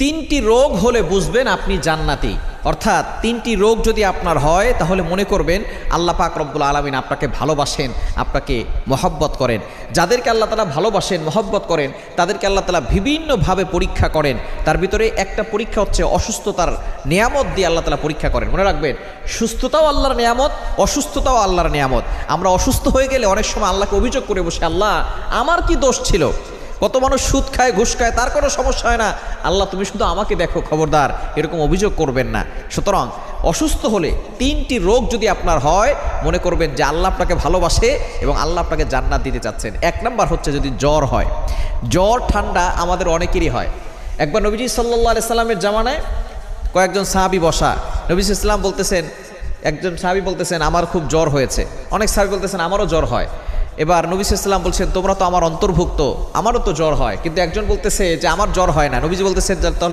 তিনটি রোগ হলে বুঝবেন আপনি জান্নাতি। অর্থাৎ তিনটি রোগ যদি আপনার হয় তাহলে মনে করবেন আল্লাহ পাক রব্বুল আলামিন আপনাকে ভালোবাসেন, আপনাকে মহব্বত করেন। যাদেরকে আল্লাহ তাআলা ভালোবাসেন, মহব্বত করেন, তাদেরকে আল্লাহ তাআলা বিভিন্নভাবে পরীক্ষা করেন। তার ভিতরে একটা পরীক্ষা হচ্ছে অসুস্থতার নিয়ামত দিয়ে আল্লাহ তাআলা পরীক্ষা করেন। মনে রাখবেন, সুস্থতাও আল্লাহর নিয়ামত, অসুস্থতাও আল্লাহর নিয়ামত। আমরা অসুস্থ হয়ে গেলে অনেক সময় আল্লাহকে অভিযোগ করে বসে, আল্লাহ আমার কি দোষ ছিল? কত মানুষ সুদ খায়, ঘুষ খায়, তার কোনো সমস্যা হয় না, আল্লাহ তুমি শুধু আমাকে দেখো, খবরদার এরকম অভিযোগ করবেন না। সুতরাং অসুস্থ হলে তিনটি রোগ যদি আপনার হয়, মনে করবেন যে আল্লাহ আপনাকে ভালোবাসে এবং আল্লাহ আপনাকে জান্নাত দিতে চাচ্ছেন। এক নাম্বার হচ্ছে যদি জ্বর হয়। জ্বর ঠান্ডা আমাদের অনেকেরই হয়। একবার নবীজি সাল্লাল্লাহু আলাইহি সাল্লামের জামানায় কয়েকজন সাহাবী বসা, নবী সাল্লাল্লাহু আলাইহি সাল্লাম বলতেছেন, একজন সাহাবী বলতেছেন আমার খুব জ্বর হয়েছে, অনেক সাহাবী বলতেছেন আমারও জ্বর হয়। এবার নবী সাল্লাল্লাহু আলাইহি ওয়াসাল্লাম বলছেন তোমরা তো আমার অন্তর্ভুক্ত, আমারও তো জ্বর হয়। কিন্তু একজন বলতেছে যে আমার জ্বর হয় না। নবীজি বলতেছেন